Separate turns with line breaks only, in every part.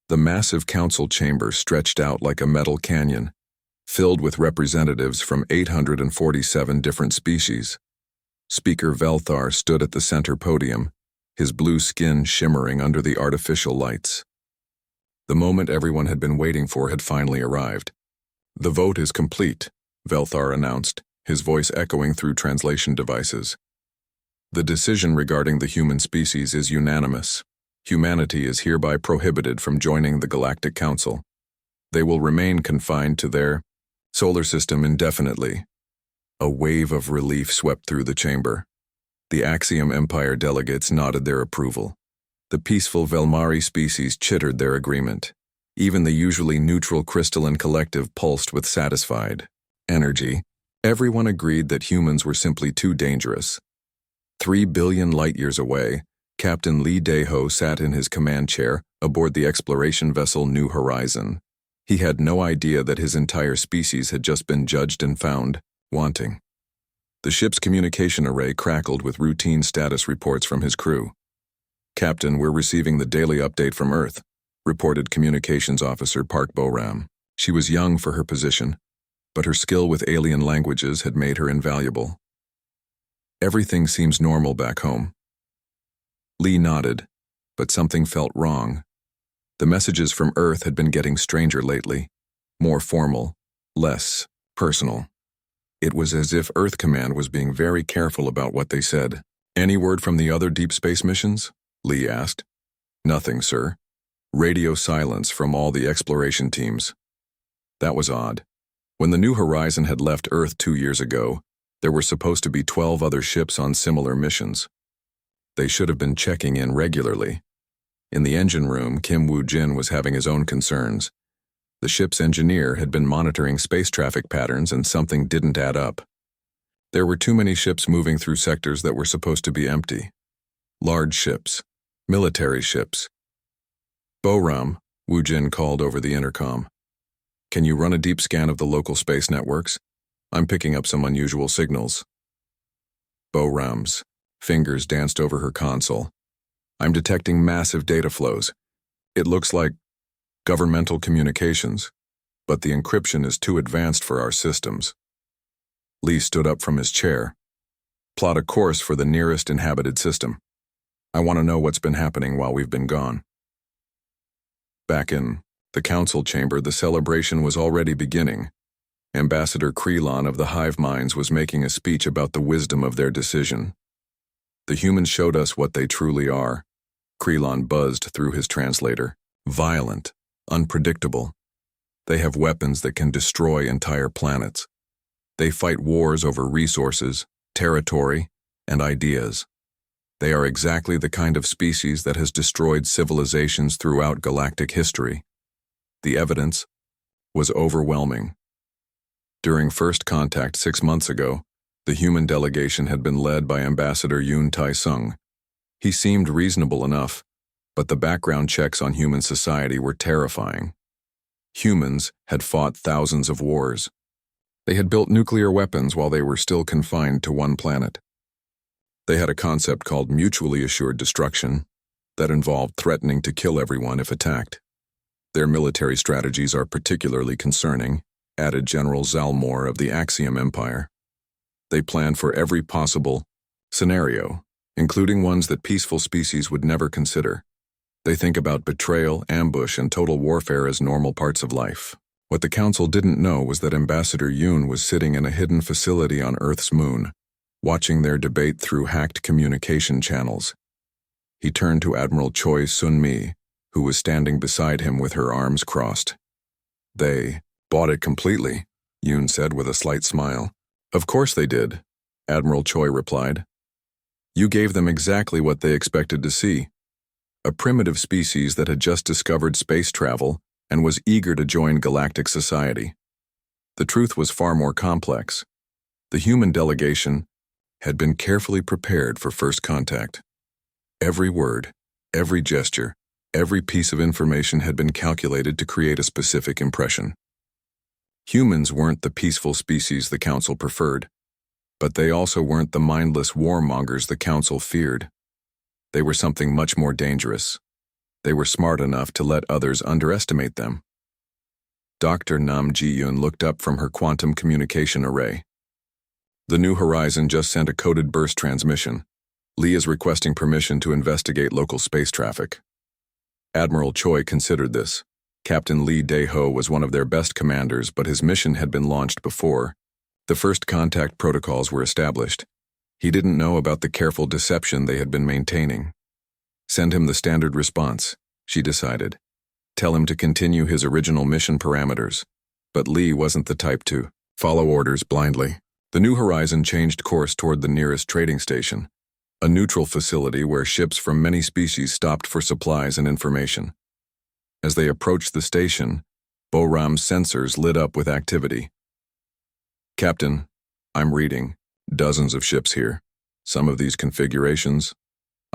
The massive council chamber stretched out like a metal canyon, filled with representatives from 847 different species. Speaker Velthar stood at the center podium, his blue skin shimmering under the artificial lights. The moment everyone had been waiting for had finally arrived. "The vote is complete," Velthar announced, his voice echoing through translation devices. "The decision regarding the human species is unanimous. Humanity is hereby prohibited from joining the Galactic Council. They will remain confined to their solar system indefinitely." A wave of relief swept through the chamber. The Axiom Empire delegates nodded their approval. The peaceful Velmari species chittered their agreement. Even the usually neutral crystalline collective pulsed with satisfied energy. Everyone agreed that humans were simply too dangerous. 3 billion light-years away, Captain Lee Daeho sat in his command chair aboard the exploration vessel New Horizon. He had no idea that his entire species had just been judged and found wanting. The ship's communication array crackled with routine status reports from his crew. "Captain, we're receiving the daily update from Earth," reported Communications Officer Park Boram. She was young for her position, but her skill with alien languages had made her invaluable. "Everything seems normal back home." Lee nodded, but something felt wrong. The messages from Earth had been getting stranger lately, more formal, less personal. It was as if Earth Command was being very careful about what they said. "Any word from the other deep space missions?" Lee asked. "Nothing, sir. Radio silence from all the exploration teams." That was odd. When the New Horizon had left Earth 2 years ago, there were supposed to be 12 other ships on similar missions. They should have been checking in regularly. In the engine room, Kim Woo-jin was having his own concerns. The ship's engineer had been monitoring space traffic patterns and something didn't add up. There were too many ships moving through sectors that were supposed to be empty. Large ships, military ships. "Boram," Woo-jin called over the intercom. "Can you run a deep scan of the local space networks? I'm picking up some unusual signals." Boram's fingers danced over her console. "I'm detecting massive data flows. It looks like governmental communications, but the encryption is too advanced for our systems." Lee stood up from his chair. "Plot a course for the nearest inhabited system. I want to know what's been happening while we've been gone." Back in the council chamber, the celebration was already beginning. Ambassador Krelon of the Hive Minds was making a speech about the wisdom of their decision. "The humans showed us what they truly are," Krelon buzzed through his translator. "Violent, unpredictable. They have weapons that can destroy entire planets. They fight wars over resources, territory, and ideas. They are exactly the kind of species that has destroyed civilizations throughout galactic history." The evidence was overwhelming. During first contact 6 months ago, the human delegation had been led by Ambassador Yoon Tai-sung. He seemed reasonable enough, but the background checks on human society were terrifying. Humans had fought thousands of wars. They had built nuclear weapons while they were still confined to one planet. They had a concept called mutually assured destruction that involved threatening to kill everyone if attacked. "Their military strategies are particularly concerning," added General Zalmor of the Axiom Empire. "They plan for every possible scenario, including ones that peaceful species would never consider. They think about betrayal, ambush, and total warfare as normal parts of life." What the Council didn't know was that Ambassador Yoon was sitting in a hidden facility on Earth's moon, watching their debate through hacked communication channels. He turned to Admiral Choi Sun-mi, who was standing beside him with her arms crossed. "They bought it completely," Yoon said with a slight smile. "Of course they did," Admiral Choi replied. "You gave them exactly what they expected to see. A primitive species that had just discovered space travel and was eager to join galactic society. The truth was far more complex. The human delegation had been carefully prepared for first contact. Every word, every gesture, every piece of information had been calculated to create a specific impression. Humans weren't the peaceful species the Council preferred, but they also weren't the mindless warmongers the Council feared. They were something much more dangerous. They were smart enough to let others underestimate them. Dr. Nam Ji-yoon looked up from her quantum communication array. The New Horizon just sent a coded burst transmission. Lee is requesting permission to investigate local space traffic. Admiral Choi considered this. Captain Lee Dae-ho was one of their best commanders, but his mission had been launched before. The first contact protocols were established. He didn't know about the careful deception they had been maintaining. Send him the standard response, she decided. Tell him to continue his original mission parameters. But Lee wasn't the type to follow orders blindly. The New Horizon changed course toward the nearest trading station, a neutral facility where ships from many species stopped for supplies and information. As they approached the station, Bo-ram's sensors lit up with activity. Captain, I'm reading. Dozens of ships here. Some of these configurations,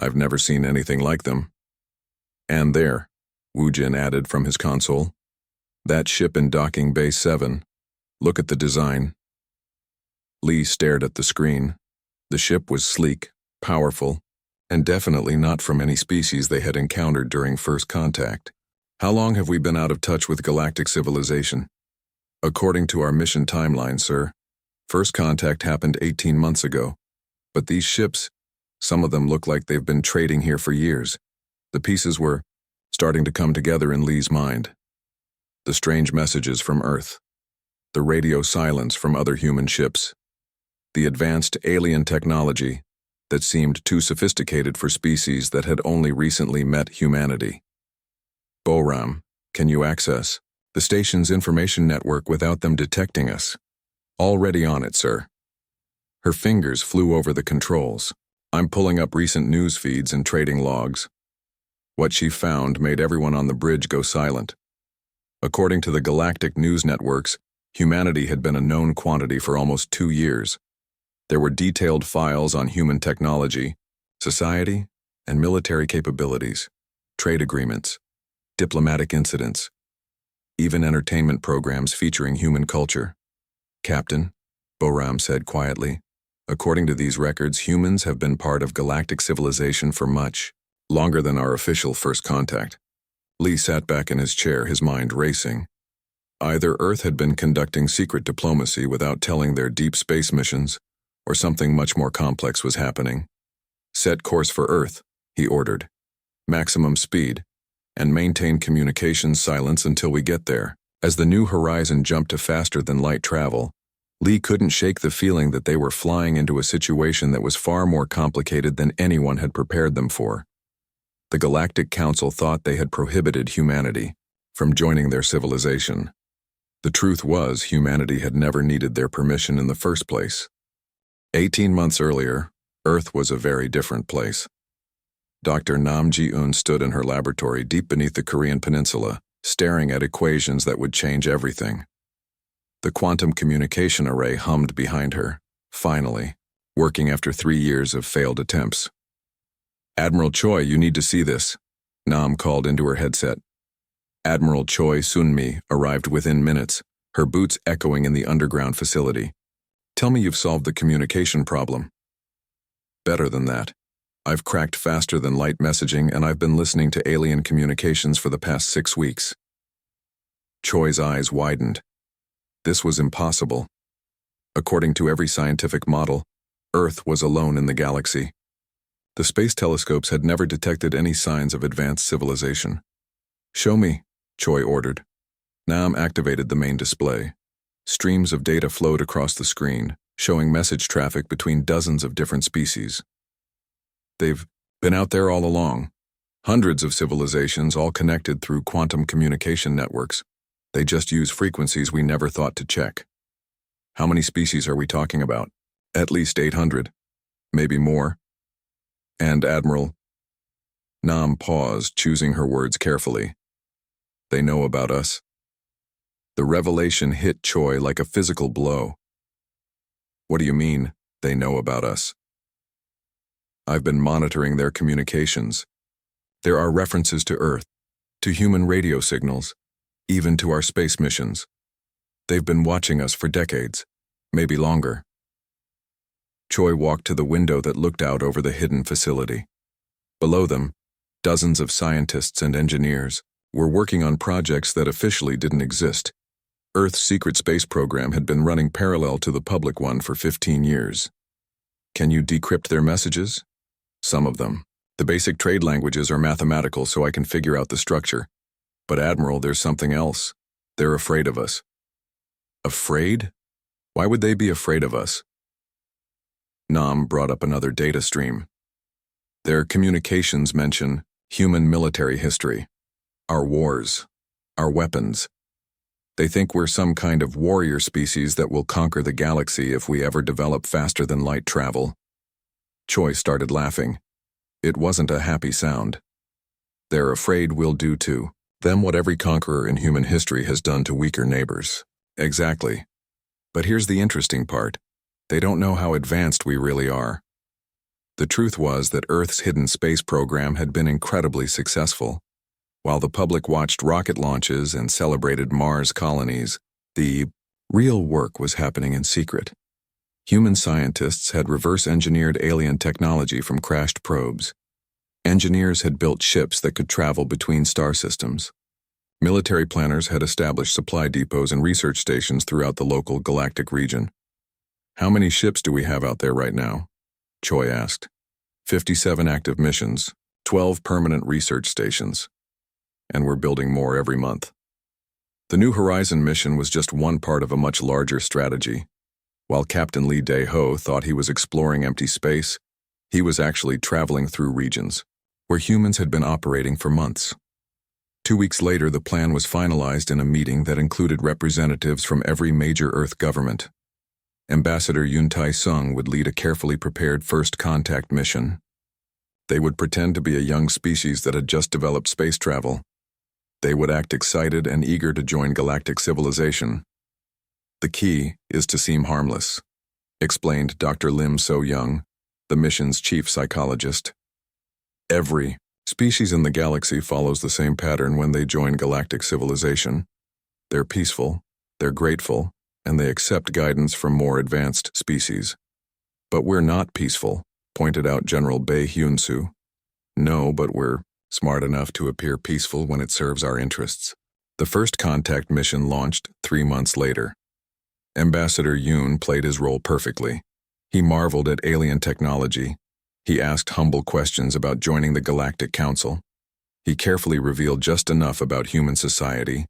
I've never seen anything like them. And there, Woo Jin added from his console. That ship in docking bay 7. Look at the design. Lee stared at the screen. The ship was sleek, powerful, and definitely not from any species they had encountered during first contact. How long have we been out of touch with galactic civilization? According to our mission timeline, sir, first contact happened 18 months ago. But these ships, some of them look like they've been trading here for years. The pieces were starting to come together in Lee's mind. The strange messages from Earth. The radio silence from other human ships. The advanced alien technology that seemed too sophisticated for species that had only recently met humanity. Bo-ram, can you access the station's information network without them detecting us? Already on it, sir. Her fingers flew over the controls. I'm pulling up recent news feeds and trading logs. What she found made everyone on the bridge go silent. According to the galactic news networks, humanity had been a known quantity for almost 2 years. There were detailed files on human technology, society, and military capabilities, trade agreements, diplomatic incidents, even entertainment programs featuring human culture. Captain, Bo-ram said quietly, according to these records, humans have been part of galactic civilization for much longer than our official first contact. Lee sat back in his chair, his mind racing. Either Earth had been conducting secret diplomacy without telling their deep space missions, or something much more complex was happening. Set course for Earth, he ordered. Maximum speed, and maintain communications silence until we get there. As the New Horizon jumped to faster-than-light travel, Lee couldn't shake the feeling that they were flying into a situation that was far more complicated than anyone had prepared them for. The Galactic Council thought they had prohibited humanity from joining their civilization. The truth was, humanity had never needed their permission in the first place. 18 months earlier, Earth was a very different place. Dr. Nam Ji-eun stood in her laboratory deep beneath the Korean peninsula, staring at equations that would change everything. The quantum communication array hummed behind her, finally, working after 3 years of failed attempts. Admiral Choi, you need to see this, Nam called into her headset. Admiral Choi Sun-mi arrived within minutes, her boots echoing in the underground facility. Tell me you've solved the communication problem. Better than that. I've cracked faster-than-light messaging, and I've been listening to alien communications for the past 6 weeks. Choi's eyes widened. This was impossible. According to every scientific model, Earth was alone in the galaxy. The space telescopes had never detected any signs of advanced civilization. Show me, Choi ordered. Nam activated the main display. Streams of data flowed across the screen, showing message traffic between dozens of different species. They've been out there all along. Hundreds of civilizations, all connected through quantum communication networks. They just use frequencies we never thought to check. How many species are we talking about? At least 800. Maybe more. And Admiral... Nam paused, choosing her words carefully. They know about us. The revelation hit Choi like a physical blow. What do you mean, they know about us? I've been monitoring their communications. There are references to Earth, to human radio signals, even to our space missions. They've been watching us for decades, maybe longer. Choi walked to the window that looked out over the hidden facility. Below them, Dozens of scientists and engineers were working on projects that officially didn't exist. Earth's secret space program had been running parallel to the public one for 15 years. Can you decrypt their messages? Some of them. The basic trade languages are mathematical, so I can figure out the structure. But Admiral, there's something else. They're afraid of us. Afraid? Why would they be afraid of us? Nam brought up another data stream. Their communications mention human military history, our wars, our weapons. They think we're some kind of warrior species that will conquer the galaxy if we ever develop faster than light travel. Choi started laughing. It wasn't a happy sound. They're afraid we'll do to them what every conqueror in human history has done to weaker neighbors. Exactly. But here's the interesting part. They don't know how advanced we really are. The truth was that Earth's hidden space program had been incredibly successful. While the public watched rocket launches and celebrated Mars colonies, the real work was happening in secret. Human scientists had reverse-engineered alien technology from crashed probes. Engineers had built ships that could travel between star systems. Military planners had established supply depots and research stations throughout the local galactic region. How many ships do we have out there right now? Choi asked. 57 active missions, 12 permanent research stations. And we're building more every month. The New Horizon mission was just one part of a much larger strategy. While Captain Lee Dae-ho thought he was exploring empty space, he was actually traveling through regions where humans had been operating for months. 2 weeks later, the plan was finalized in a meeting that included representatives from every major Earth government. Ambassador Yoon Tae-sung would lead a carefully prepared first contact mission. They would pretend to be a young species that had just developed space travel. They would act excited and eager to join galactic civilization. The key is to seem harmless, explained Dr. Lim So-young, the mission's chief psychologist. Every species in the galaxy follows the same pattern when they join galactic civilization. They're peaceful, they're grateful, and they accept guidance from more advanced species. But we're not peaceful, pointed out General Bae Hyun-soo. No, but we're smart enough to appear peaceful when it serves our interests. The first contact mission launched 3 months later. Ambassador Yoon played his role perfectly. He marveled at alien technology. He asked humble questions about joining the Galactic Council. He carefully revealed just enough about human society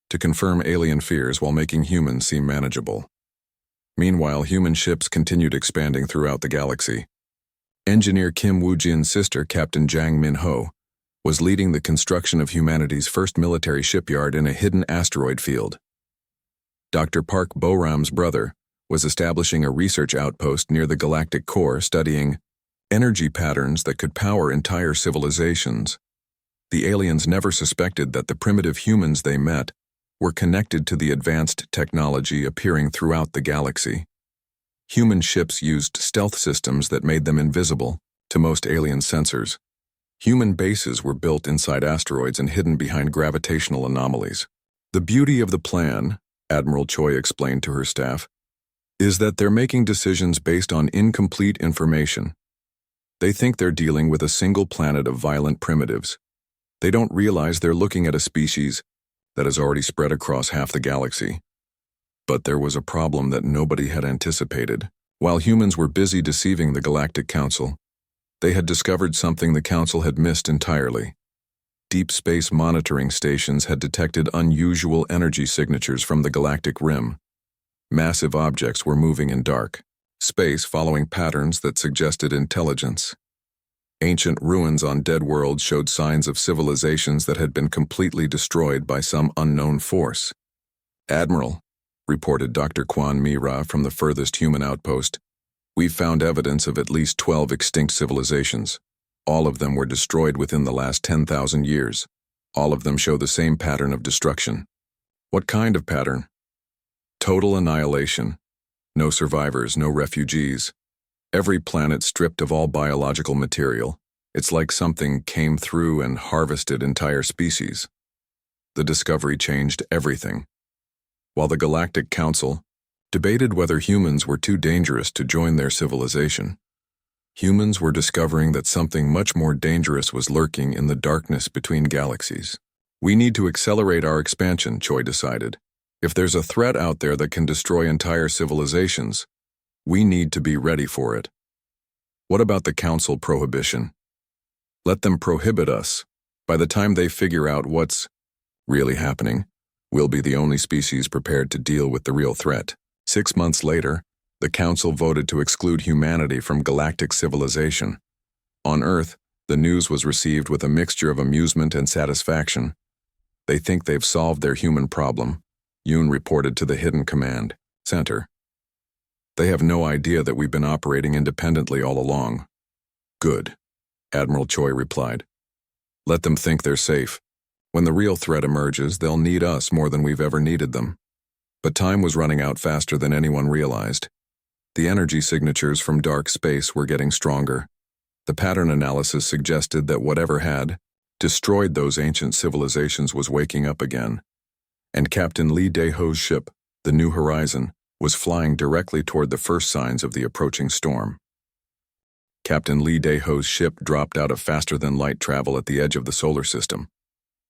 to confirm alien fears while making humans seem manageable. Meanwhile, human ships continued expanding throughout the galaxy. Engineer Kim Woo-jin's sister, Captain Jang Min-ho, was leading the construction of humanity's first military shipyard in a hidden asteroid field. Dr. Park Bo-ram's brother was establishing a research outpost near the galactic core studying energy patterns that could power entire civilizations. The aliens never suspected that the primitive humans they met were connected to the advanced technology appearing throughout the galaxy. Human ships used stealth systems that made them invisible to most alien sensors. Human bases were built inside asteroids and hidden behind gravitational anomalies. The beauty of the plan, Admiral Choi explained to her staff, is that they're making decisions based on incomplete information. They think they're dealing with a single planet of violent primitives. They don't realize they're looking at a species that has already spread across half the galaxy. But there was a problem that nobody had anticipated. While humans were busy deceiving the Galactic Council, they had discovered something the Council had missed entirely. Deep space monitoring stations had detected unusual energy signatures from the galactic rim. Massive objects were moving in dark space, following patterns that suggested intelligence. Ancient ruins on dead worlds showed signs of civilizations that had been completely destroyed by some unknown force. Admiral, reported Dr. Kwon Mi-ra from the furthest human outpost, we've found evidence of at least 12 extinct civilizations. All of them were destroyed within the last 10,000 years. All of them show the same pattern of destruction. What kind of pattern? Total annihilation. No survivors, no refugees. Every planet stripped of all biological material. It's like something came through and harvested entire species. The discovery changed everything. While the Galactic Council debated whether humans were too dangerous to join their civilization, Humans were discovering that something much more dangerous was lurking in the darkness between galaxies. We need to accelerate our expansion, Choi decided. If there's a threat out there that can destroy entire civilizations, we need to be ready for it. What about the Council prohibition? Let them prohibit us. By the time they figure out what's really happening, we'll be the only species prepared to deal with the real threat. 6 months later, the Council voted to exclude humanity from galactic civilization. On Earth, the news was received with a mixture of amusement and satisfaction. They think they've solved their human problem, Yoon reported to the Hidden Command Center. They have no idea that we've been operating independently all along. Good, Admiral Choi replied. Let them think they're safe. When the real threat emerges, they'll need us more than we've ever needed them. But time was running out faster than anyone realized. The energy signatures from dark space were getting stronger. The pattern analysis suggested that whatever had destroyed those ancient civilizations was waking up again. And Captain Lee Dae-ho's ship, the New Horizon, was flying directly toward the first signs of the approaching storm. Captain Lee Dae-ho's ship dropped out of faster-than-light travel at the edge of the solar system.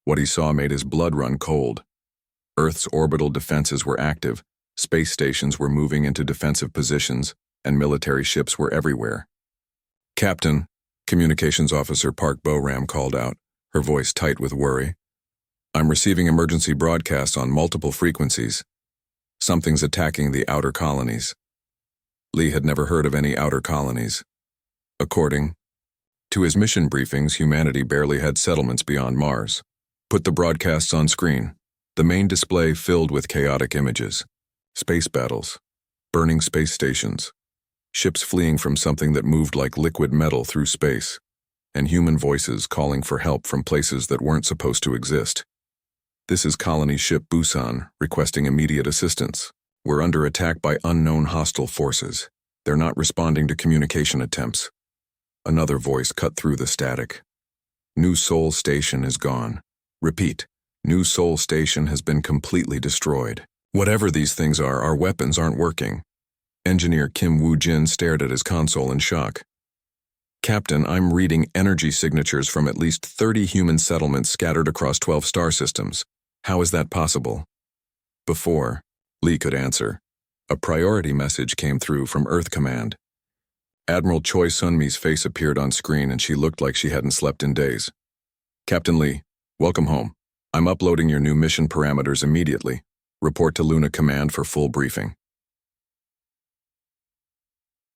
What he saw made his blood run cold. Earth's orbital defenses were active, space stations were moving into defensive positions, and military ships were everywhere. Captain, Communications Officer Park Bo-ram called out, her voice tight with worry. I'm receiving emergency broadcasts on multiple frequencies. Something's attacking the outer colonies. Lee had never heard of any outer colonies. According to his mission briefings, humanity barely had settlements beyond Mars. Put the broadcasts on screen. The main display filled with chaotic images. Space battles, burning space stations, ships fleeing from something that moved like liquid metal through space, and human voices calling for help from places that weren't supposed to exist. This is colony ship Busan, requesting immediate assistance. We're under attack by unknown hostile forces. They're not responding to communication attempts. Another voice cut through the static. New Seoul Station is gone. Repeat, New Seoul Station has been completely destroyed. Whatever these things are, our weapons aren't working. Engineer Kim Woo-jin stared at his console in shock. Captain, I'm reading energy signatures from at least 30 human settlements scattered across 12 star systems. How is that possible? Before Lee could answer, a priority message came through from Earth Command. Admiral Choi Sun-mi's face appeared on screen and she looked like she hadn't slept in days. Captain Lee, welcome home. I'm uploading your new mission parameters immediately. Report to Luna Command for full briefing.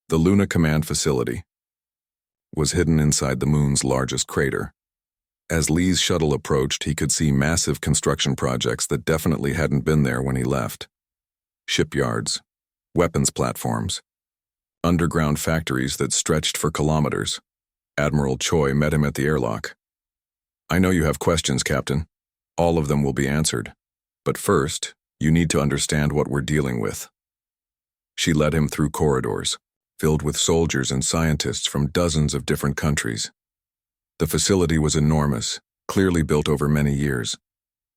The Luna Command facility was hidden inside the moon's largest crater. As Lee's shuttle approached, he could see massive construction projects that definitely hadn't been there when he left. Shipyards, weapons platforms, underground factories that stretched for kilometers. Admiral Choi met him at the airlock. I know you have questions, Captain. All of them will be answered. But first, you need to understand what we're dealing with. She led him through corridors, filled with soldiers and scientists from dozens of different countries. The facility was enormous, clearly built over many years.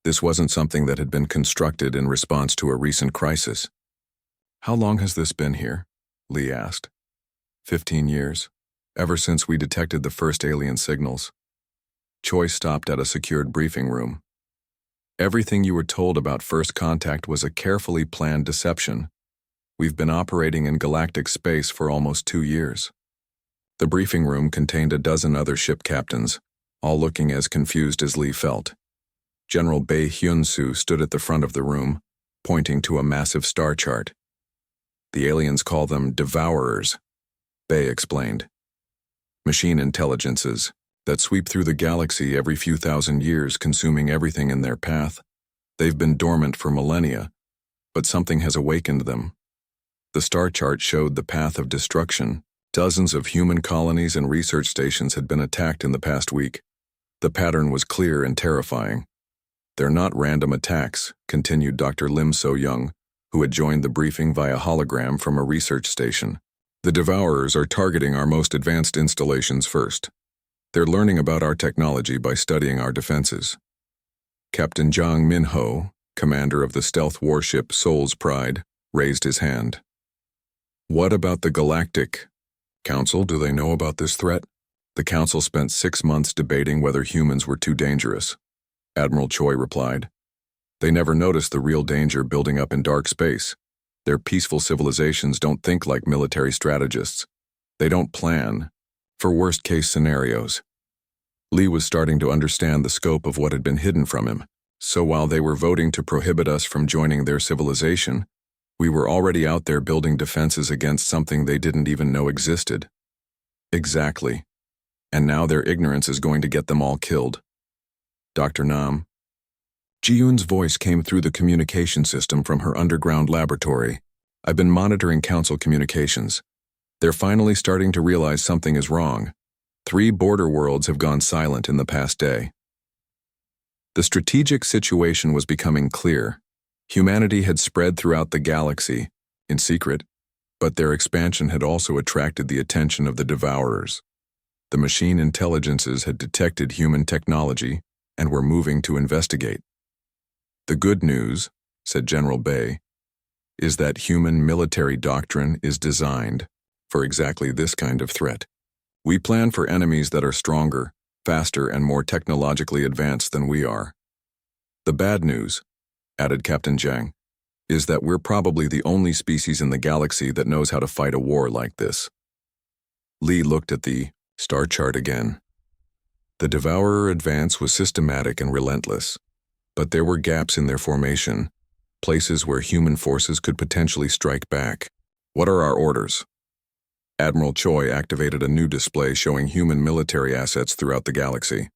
This wasn't something that had been constructed in response to a recent crisis. How long has this been here? Lee asked. 15 years, ever since we detected the first alien signals. Choi stopped at a secured briefing room. Everything you were told about first contact was a carefully planned deception. We've been operating in galactic space for almost 2 years. The briefing room contained a dozen other ship captains, all looking as confused as Lee felt. General Bae Hyun-soo stood at the front of the room, pointing to a massive star chart. The aliens call them devourers, Bae explained. Machine intelligences that sweep through the galaxy every few thousand years, consuming everything in their path. They've been dormant for millennia, but something has awakened them. The star chart showed the path of destruction. Dozens of human colonies and research stations had been attacked in the past week. The pattern was clear and terrifying. They're not random attacks, continued Dr. Lim So-young, who had joined the briefing via hologram from a research station. The Devourers are targeting our most advanced installations first. They're learning about our technology by studying our defenses. Captain Jang Min-ho, commander of the stealth warship Seoul's Pride, raised his hand. What about the Galactic Council, do they know about this threat? The Council spent 6 months debating whether humans were too dangerous. Admiral Choi replied. They never noticed the real danger building up in dark space. Their peaceful civilizations don't think like military strategists. They don't plan for worst-case scenarios. Lee was starting to understand the scope of what had been hidden from him, so while they were voting to prohibit us from joining their civilization, we were already out there building defenses against something they didn't even know existed. Exactly. And now their ignorance is going to get them all killed. Dr. Nam. Ji-Yoon's voice came through the communication system from her underground laboratory. I've been monitoring Council communications. They're finally starting to realize something is wrong. 3 border worlds have gone silent in the past day. The strategic situation was becoming clear. Humanity had spread throughout the galaxy, in secret, but their expansion had also attracted the attention of the Devourers. The machine intelligences had detected human technology and were moving to investigate. The good news, said General Bay, is that human military doctrine is designed for exactly this kind of threat. We plan for enemies that are stronger, faster, and more technologically advanced than we are. The bad news, added Captain Zhang, is that we're probably the only species in the galaxy that knows how to fight a war like this. Lee looked at the star chart again. The Devourer advance was systematic and relentless, but there were gaps in their formation, places where human forces could potentially strike back. What are our orders? Admiral Choi activated a new display showing human military assets throughout the galaxy.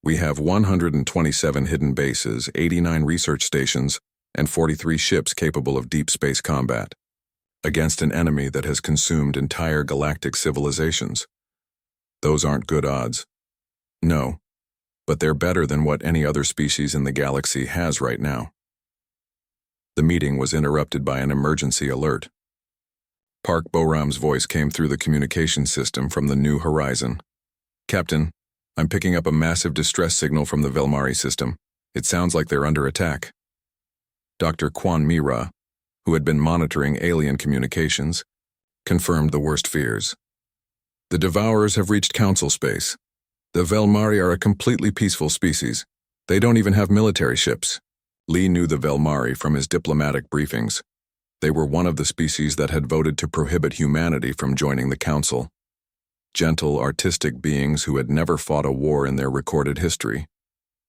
We have 127 hidden bases, 89 research stations, and 43 ships capable of deep space combat, against an enemy that has consumed entire galactic civilizations. Those aren't good odds. No, but they're better than what any other species in the galaxy has right now. The meeting was interrupted by an emergency alert. Park Boram's voice came through the communication system from the New Horizon. Captain, I'm picking up a massive distress signal from the Velmari system. It sounds like they're under attack. Dr. Kwan Mira, who had been monitoring alien communications, confirmed the worst fears. The Devourers have reached Council space. The Velmari are a completely peaceful species. They don't even have military ships. Lee knew the Velmari from his diplomatic briefings. They were one of the species that had voted to prohibit humanity from joining the Council. Gentle, artistic beings who had never fought a war in their recorded history.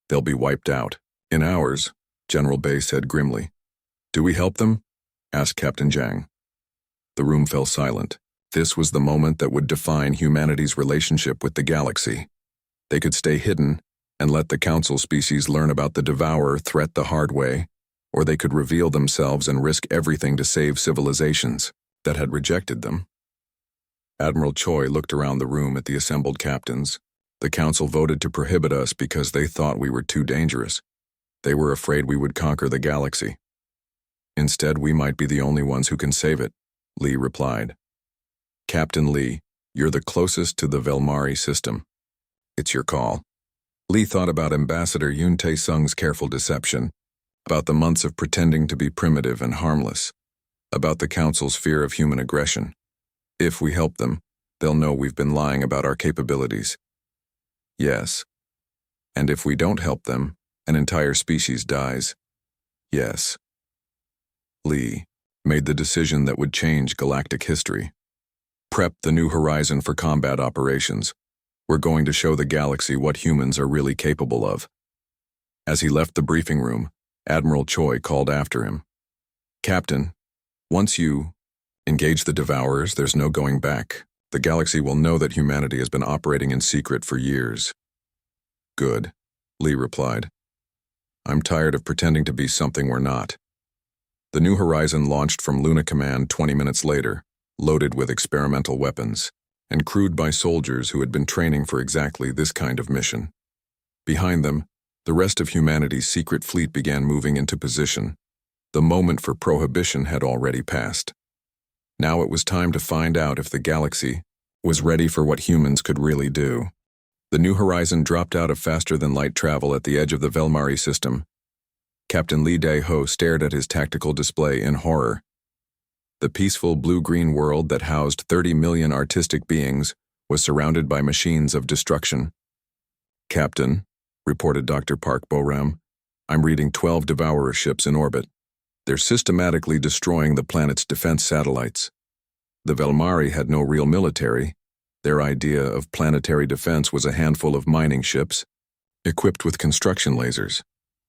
They'll be wiped out. In hours, General Bay said grimly. Do we help them? Asked Captain Zhang. The room fell silent. This was the moment that would define humanity's relationship with the galaxy. They could stay hidden and let the Council species learn about the Devourer threat the hard way, or they could reveal themselves and risk everything to save civilizations that had rejected them. Admiral Choi looked around the room at the assembled captains. The Council voted to prohibit us because they thought we were too dangerous. They were afraid we would conquer the galaxy. Instead, we might be the only ones who can save it, Lee replied. Captain Lee, you're the closest to the Velmari system. It's your call. Lee thought about Ambassador Yoon Tae-sung's careful deception, about the months of pretending to be primitive and harmless, about the Council's fear of human aggression. If we help them, they'll know we've been lying about our capabilities. Yes. And if we don't help them, an entire species dies. Yes. Lee made the decision that would change galactic history. Prep the New Horizon for combat operations. We're going to show the galaxy what humans are really capable of. As he left the briefing room, Admiral Choi called after him. Captain, once you engage the Devourers, there's no going back. The galaxy will know that humanity has been operating in secret for years. Good, Lee replied. I'm tired of pretending to be something we're not. The New Horizon launched from Luna Command 20 minutes later, loaded with experimental weapons, and crewed by soldiers who had been training for exactly this kind of mission. Behind them, the rest of humanity's secret fleet began moving into position. The moment for prohibition had already passed. Now it was time to find out if the galaxy was ready for what humans could really do. The New Horizon dropped out of faster-than-light travel at the edge of the Velmari system. Captain Lee Dae-ho stared at his tactical display in horror. The peaceful blue-green world that housed 30 million artistic beings was surrounded by machines of destruction. "Captain," reported Dr. Park Boram, "I'm reading 12 Devourer ships in orbit. They're systematically destroying the planet's defense satellites." The Velmari had no real military. Their idea of planetary defense was a handful of mining ships, equipped with construction lasers.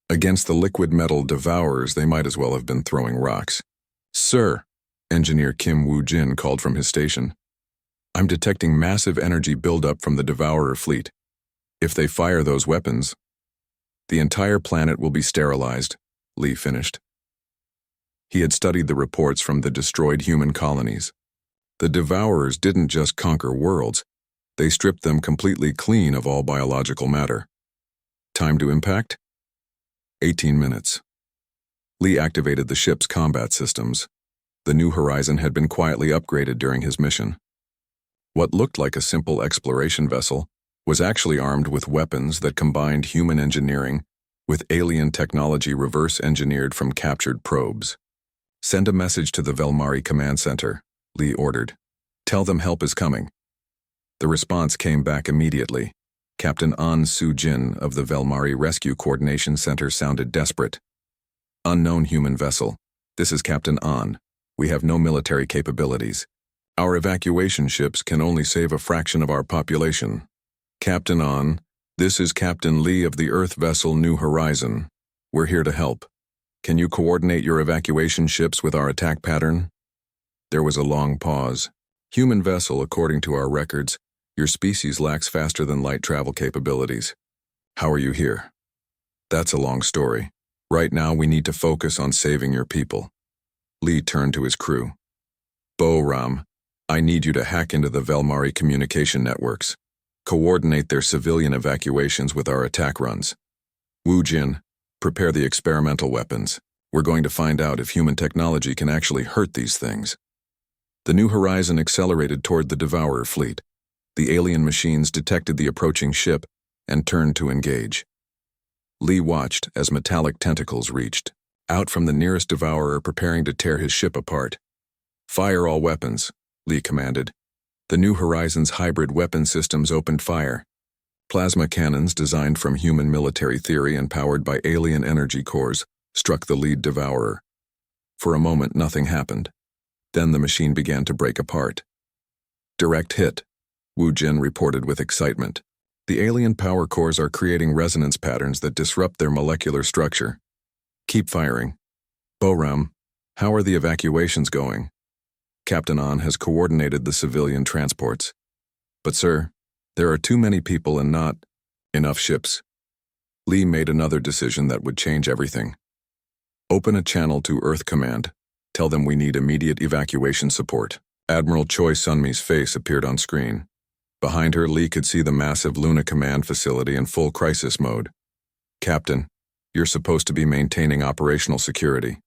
Against the liquid metal Devourers, they might as well have been throwing rocks. "Sir," Engineer Kim Woo-jin called from his station, "I'm detecting massive energy buildup from the Devourer fleet. If they fire those weapons, the entire planet will be sterilized," Lee finished. He had studied the reports from the destroyed human colonies. The Devourers didn't just conquer worlds, they stripped them completely clean of all biological matter. Time to impact? 18 minutes. Lee activated the ship's combat systems. The New Horizon had been quietly upgraded during his mission. What looked like a simple exploration vessel was actually armed with weapons that combined human engineering with alien technology reverse-engineered from captured probes. "Send a message to the Velmari Command Center," Lee ordered. "Tell them help is coming." The response came back immediately. Captain An Soo-jin of the Velmari Rescue Coordination Center sounded desperate. "Unknown human vessel. This is Captain An. We have no military capabilities. Our evacuation ships can only save a fraction of our population. Captain An, this is Captain Lee of the Earth vessel New Horizon. We're here to help. Can you coordinate your evacuation ships with our attack pattern?" There was a long pause. "Human vessel, according to our records, your species lacks faster-than-light travel capabilities. How are you here?" "That's a long story. Right now we need to focus on saving your people." Lee turned to his crew. "Boram, I need you to hack into the Velmari communication networks. Coordinate their civilian evacuations with our attack runs. Woo-jin, prepare the experimental weapons. We're going to find out if human technology can actually hurt these things." The New Horizon accelerated toward the Devourer fleet. The alien machines detected the approaching ship and turned to engage. Lee watched as metallic tentacles reached out from the nearest Devourer, preparing to tear his ship apart. "Fire all weapons," Lee commanded. The New Horizon's hybrid weapon systems opened fire. Plasma cannons designed from human military theory and powered by alien energy cores struck the lead Devourer. For a moment, nothing happened. Then the machine began to break apart. "Direct hit," Woo-jin reported with excitement. "The alien power cores are creating resonance patterns that disrupt their molecular structure. Keep firing. Boram, how are the evacuations going?" "Captain An has coordinated the civilian transports. But sir, there are too many people and not enough ships." Lee made another decision that would change everything. "Open a channel to Earth Command. Tell them we need immediate evacuation support." Admiral Choi Sunmi's face appeared on screen. Behind her, Lee could see the massive Luna Command facility in full crisis mode. "Captain, you're supposed to be maintaining operational security."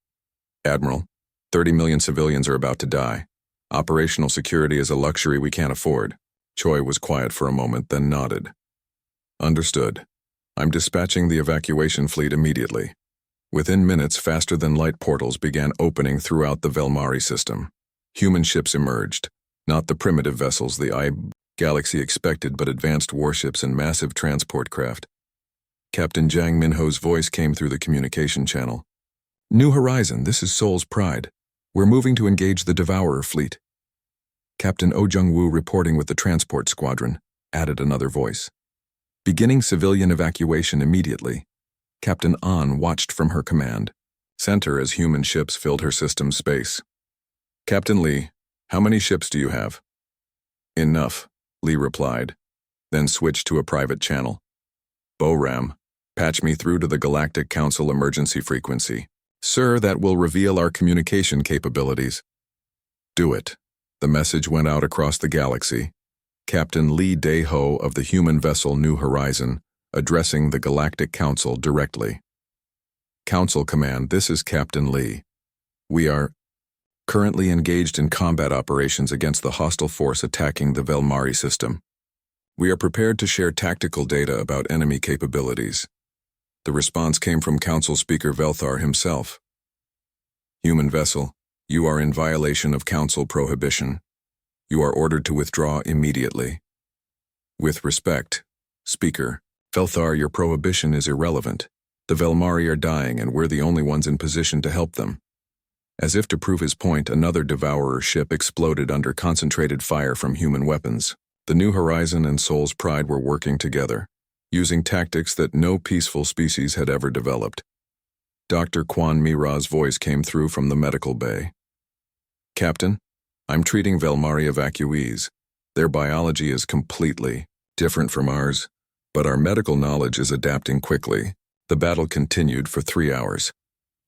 "Admiral, 30 million civilians are about to die. Operational security is a luxury we can't afford." Choi was quiet for a moment, then nodded. "Understood. I'm dispatching the evacuation fleet immediately." Within minutes, faster-than-light portals began opening throughout the Velmari system. Human ships emerged, not the primitive vessels the galaxy expected, but advanced warships and massive transport craft. Captain Jang Minho's voice came through the communication channel. "New Horizon, this is Seoul's Pride. We're moving to engage the Devourer fleet." Captain Oh Jung-woo, reporting with the transport squadron, added another voice. "Beginning civilian evacuation immediately." Captain An watched from her command center as human ships filled her system's space. "Captain Lee, how many ships do you have?" "Enough," Lee replied, then switched to a private channel. "Boram, patch me through to the Galactic Council emergency frequency." "Sir, that will reveal our communication capabilities." "Do it." The message went out across the galaxy. Captain Lee Dae-ho of the human vessel New Horizon, addressing the Galactic Council directly. "Council Command, this is Captain Lee. We are currently engaged in combat operations against the hostile force attacking the Velmari system. We are prepared to share tactical data about enemy capabilities." The response came from Council Speaker Velthar himself. "Human vessel, You are in violation of Council prohibition. You are ordered to withdraw immediately. With respect, Speaker, Velthar, your prohibition is irrelevant. The Velmari are dying and we're the only ones in position to help them. As if to prove his point, another Devourer ship exploded under concentrated fire from human weapons. The New Horizon and Soul's Pride were working together, using tactics that no peaceful species had ever developed. Dr. Kwan Mira's voice came through from the medical bay. Captain, I'm treating Velmari evacuees. Their biology is completely different from ours, but our medical knowledge is adapting quickly. The battle continued for 3 hours.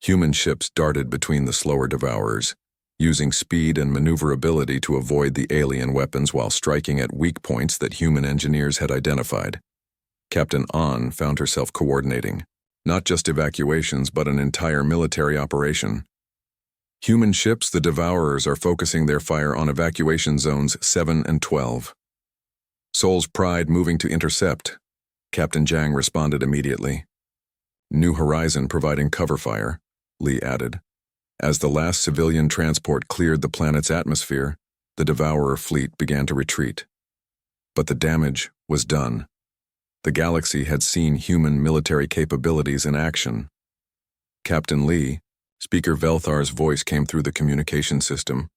Human ships darted between the slower Devourers, using speed and maneuverability to avoid the alien weapons while striking at weak points that human engineers had identified. Captain An found herself coordinating not just evacuations but an entire military operation. Human ships, the Devourers, are focusing their fire on evacuation zones 7 and 12. Soul's Pride moving to intercept. Captain Zhang responded immediately. New Horizon providing cover fire, Li added. As the last civilian transport cleared the planet's atmosphere, the Devourer fleet began to retreat. But the damage was done. The galaxy had seen human military capabilities in action. Captain Li, Speaker Velthar's voice came through the communication system.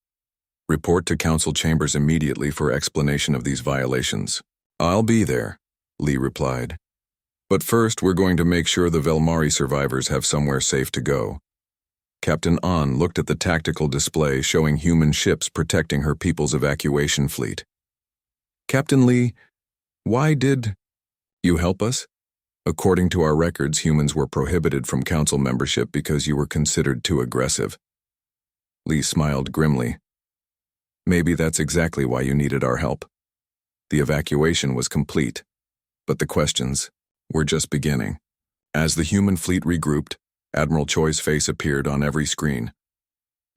Report to Council chambers immediately for explanation of these violations. I'll be there, Li replied. But first, we're going to make sure the Velmari survivors have somewhere safe to go. Captain An looked at the tactical display showing human ships protecting her people's evacuation fleet. Captain Li, why did you help us? According to our records, humans were prohibited from Council membership because you were considered too aggressive. Li smiled grimly. Maybe that's exactly why you needed our help. The evacuation was complete, but the questions were just beginning. As the human fleet regrouped, Admiral Choi's face appeared on every screen.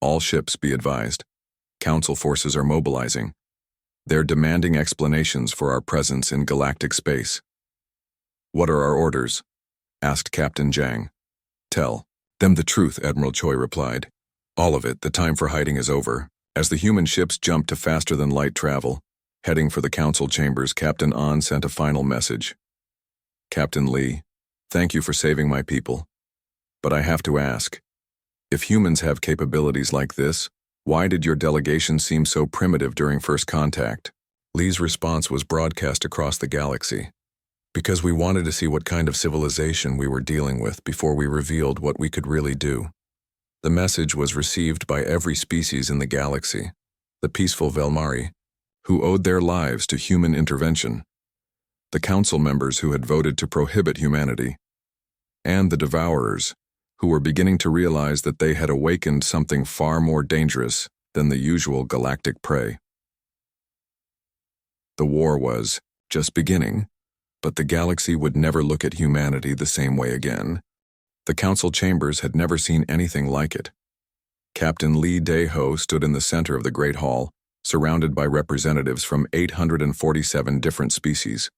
All ships, be advised. Council forces are mobilizing. They're demanding explanations for our presence in galactic space. What are our orders? Asked Captain Zhang. Tell them the truth, Admiral Choi replied. All of it. The time for hiding is over. As the human ships jumped to faster-than-light travel, heading for the Council chambers, Captain An sent a final message. Captain Li, thank you for saving my people. But I have to ask, if humans have capabilities like this, why did your delegation seem so primitive during first contact? Li's response was broadcast across the galaxy. Because we wanted to see what kind of civilization we were dealing with before we revealed what we could really do. The message was received by every species in the galaxy, the peaceful Velmari, who owed their lives to human intervention, the Council members who had voted to prohibit humanity, and the Devourers, who were beginning to realize that they had awakened something far more dangerous than the usual galactic prey. The war was just beginning, but the galaxy would never look at humanity the same way again. The Council chambers had never seen anything like it. Captain Li Dai-ho stood in the center of the Great Hall, surrounded by representatives from 847 different species.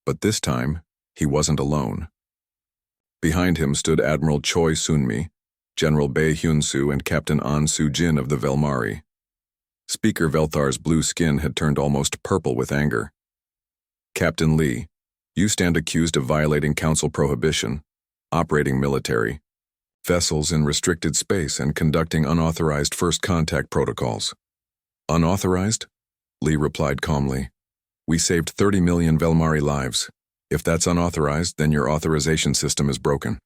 But this time, he wasn't alone. Behind him stood Admiral Choi Sunmi, General Bae Hyun-soo, and Captain An Soo-jin of the Velmari. Speaker Velthar's blue skin had turned almost purple with anger. Captain Li, you stand accused of violating Council prohibition, operating military vessels in restricted space, and conducting unauthorized first contact protocols. Unauthorized? Li replied calmly. We saved 30 million Velmari lives. If that's unauthorized, then your authorization system is broken.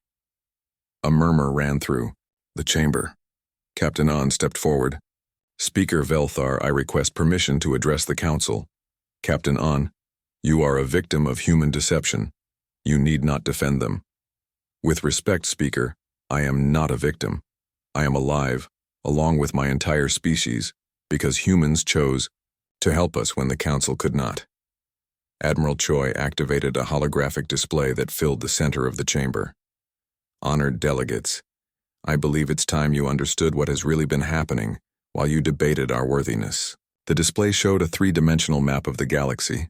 A murmur ran through the chamber. Captain An stepped forward. Speaker Velthar, I request permission to address the Council. Captain An, you are a victim of human deception. You need not defend them. With respect, Speaker, I am not a victim. I am alive, along with my entire species, because humans chose to help us when the Council could not. Admiral Choi activated a holographic display that filled the center of the chamber. Honored delegates, I believe it's time you understood what has really been happening while you debated our worthiness. The display showed a three-dimensional map of the galaxy.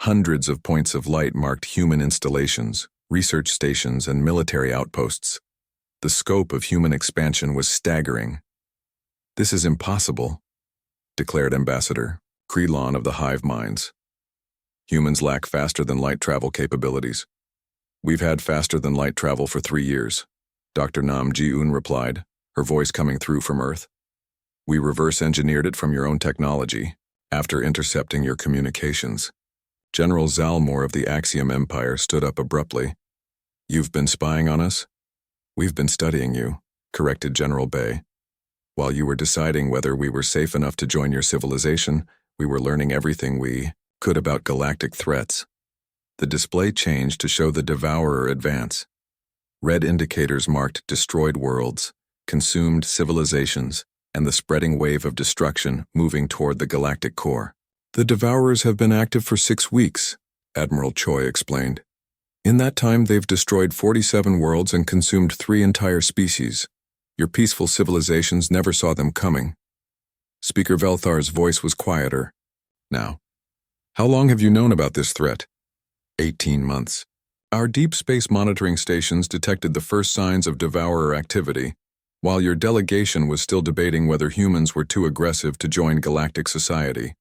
Hundreds of points of light marked human installations, research stations, and military outposts. The scope of human expansion was staggering. "This is impossible," declared Ambassador Krelon of the Hive Minds. "Humans lack faster-than-light travel capabilities. We've had faster-than-light travel for 3 years," Dr. Nam Ji-un replied, her voice coming through from Earth. "We reverse-engineered it from your own technology, after intercepting your communications." General Zalmor of the Axiom Empire stood up abruptly. "You've been spying on us?" "We've been studying you," corrected General Bay. "While you were deciding whether we were safe enough to join your civilization, we were learning everything we could about galactic threats." The display changed to show the Devourer advance. Red indicators marked destroyed worlds, consumed civilizations, and the spreading wave of destruction moving toward the galactic core. "The Devourers have been active for 6 weeks," Admiral Choi explained. "In that time, they've destroyed 47 worlds and consumed 3 entire species. Your peaceful civilizations never saw them coming." Speaker Velthar's voice was quieter. "Now, how long have you known about this threat?" 18 months. "Our deep space monitoring stations detected the first signs of Devourer activity, while your delegation was still debating whether humans were too aggressive to join galactic society."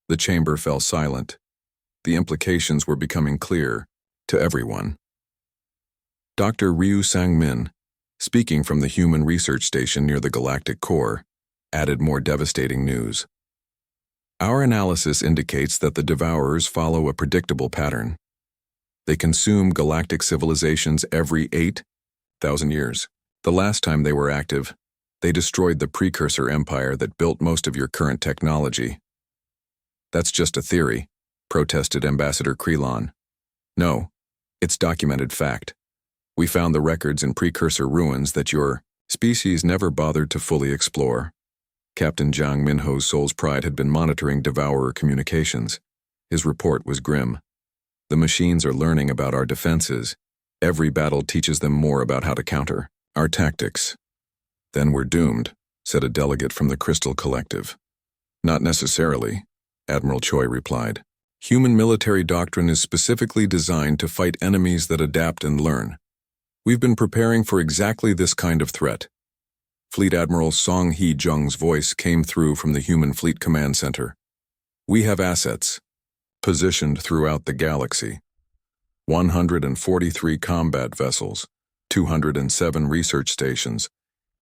The chamber fell silent. The implications were becoming clear to everyone. Dr. Ryu Sang-min, speaking from the human research station near the galactic core, added more devastating news. "Our analysis indicates that the Devourers follow a predictable pattern. They consume galactic civilizations every 8,000 years. The last time they were active, they destroyed the precursor empire that built most of your current technology." "That's just a theory," protested Ambassador Krelon. "No, it's documented fact. We found the records in precursor ruins that your species never bothered to fully explore." Captain Jiang Minho's soul's pride had been monitoring Devourer communications. His report was grim. "The machines are learning about our defenses. Every battle teaches them more about how to counter our tactics." "Then we're doomed," said a delegate from the Crystal Collective. "Not necessarily," Admiral Choi replied. "Human military doctrine is specifically designed to fight enemies that adapt and learn. We've been preparing for exactly this kind of threat." Fleet Admiral Song Hee-jung's voice came through from the Human Fleet Command Center. "We have assets positioned throughout the galaxy. 143 combat vessels, 207 research stations,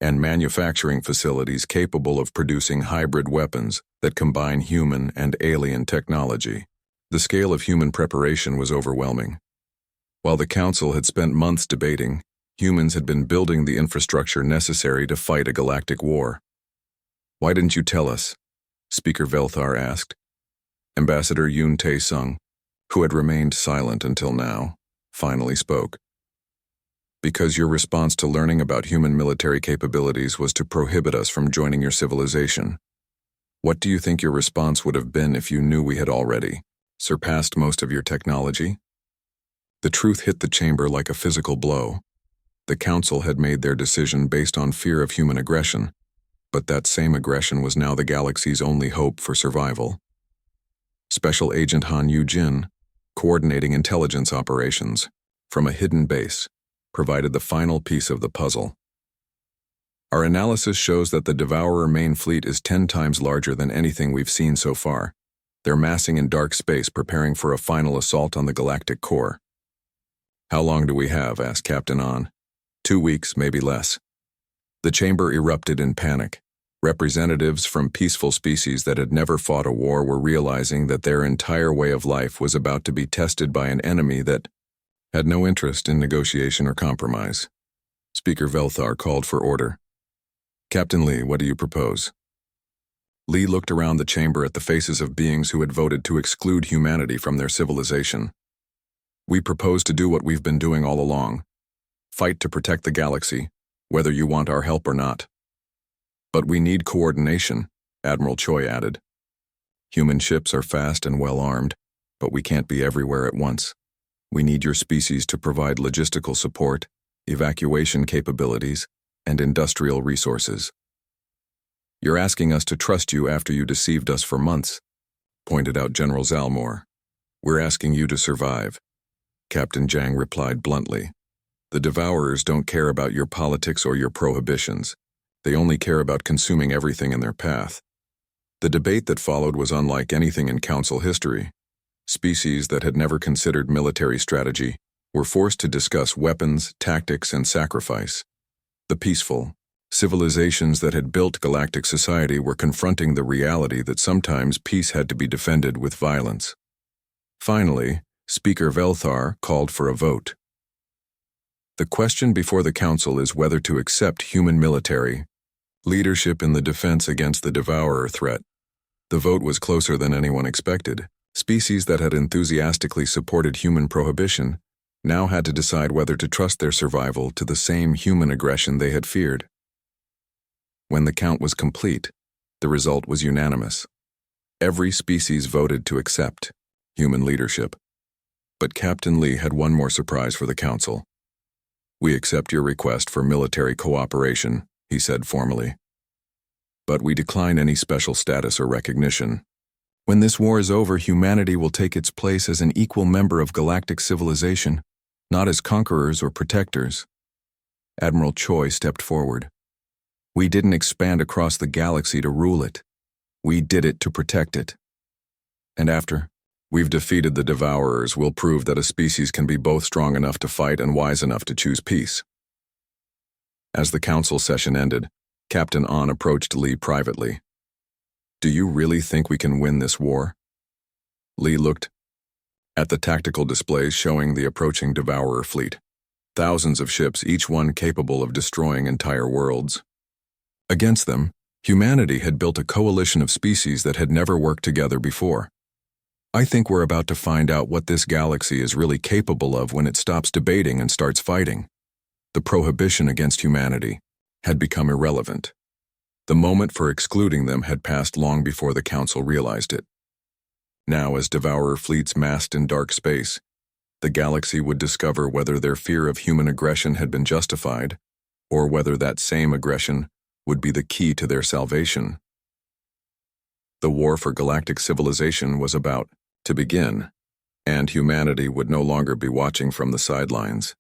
and manufacturing facilities capable of producing hybrid weapons that combine human and alien technology." The scale of human preparation was overwhelming. While the Council had spent months debating, humans had been building the infrastructure necessary to fight a galactic war. "Why didn't you tell us?" Speaker Velthar asked. Ambassador Yoon Tae-sung, who had remained silent until now, finally spoke. "Because your response to learning about human military capabilities was to prohibit us from joining your civilization. What do you think your response would have been if you knew we had already surpassed most of your technology?" The truth hit the chamber like a physical blow. The Council had made their decision based on fear of human aggression, but that same aggression was now the galaxy's only hope for survival. Special Agent Han Yu-jin, coordinating intelligence operations from a hidden base, provided the final piece of the puzzle. "Our analysis shows that the Devourer main fleet is 10 times larger than anything we've seen so far. They're massing in dark space, preparing for a final assault on the galactic core." "How long do we have?" asked Captain An. 2 weeks, maybe less." The chamber erupted in panic. Representatives from peaceful species that had never fought a war were realizing that their entire way of life was about to be tested by an enemy that had no interest in negotiation or compromise. Speaker Velthar called for order. "Captain Lee, what do you propose?" Lee looked around the chamber at the faces of beings who had voted to exclude humanity from their civilization. "We propose to do what we've been doing all along. Fight to protect the galaxy, whether you want our help or not." "But we need coordination," Admiral Choi added. "Human ships are fast and well-armed, but we can't be everywhere at once. We need your species to provide logistical support, evacuation capabilities, and industrial resources." "You're asking us to trust you after you deceived us for months," pointed out General Zalmor. "We're asking you to survive," Captain Jiang replied bluntly. "The Devourers don't care about your politics or your prohibitions. They only care about consuming everything in their path. The debate that followed was unlike anything in Council history. Species that had never considered military strategy were forced to discuss weapons, tactics, and sacrifice. The peaceful civilizations that had built galactic society were confronting the reality that sometimes peace had to be defended with violence. Finally, Speaker Velthar called for a vote. The question before the Council is whether to accept human military leadership in the defense against the Devourer threat. The vote was closer than anyone expected. Species that had enthusiastically supported human prohibition now had to decide whether to trust their survival to the same human aggression they had feared. When the count was complete, the result was unanimous. Every species voted to accept human leadership. But Captain Lee had one more surprise for the Council. "We accept your request for military cooperation," he said formally. "But we decline any special status or recognition. When this war is over, humanity will take its place as an equal member of galactic civilization, not as conquerors or protectors." Admiral Choi stepped forward. "We didn't expand across the galaxy to rule it. We did it to protect it. And after we've defeated the Devourers, we'll prove that a species can be both strong enough to fight and wise enough to choose peace." As the Council session ended, Captain An approached Lee privately. "Do you really think we can win this war?" Lee looked at the tactical displays showing the approaching Devourer fleet. Thousands of ships, each one capable of destroying entire worlds. Against them, humanity had built a coalition of species that had never worked together before. "I think we're about to find out what this galaxy is really capable of when it stops debating and starts fighting." The prohibition against humanity had become irrelevant. The moment for excluding them had passed long before the Council realized it. Now, as Devourer fleets massed in dark space, the galaxy would discover whether their fear of human aggression had been justified, or whether that same aggression would be the key to their salvation. The war for galactic civilization was about to begin, and humanity would no longer be watching from the sidelines.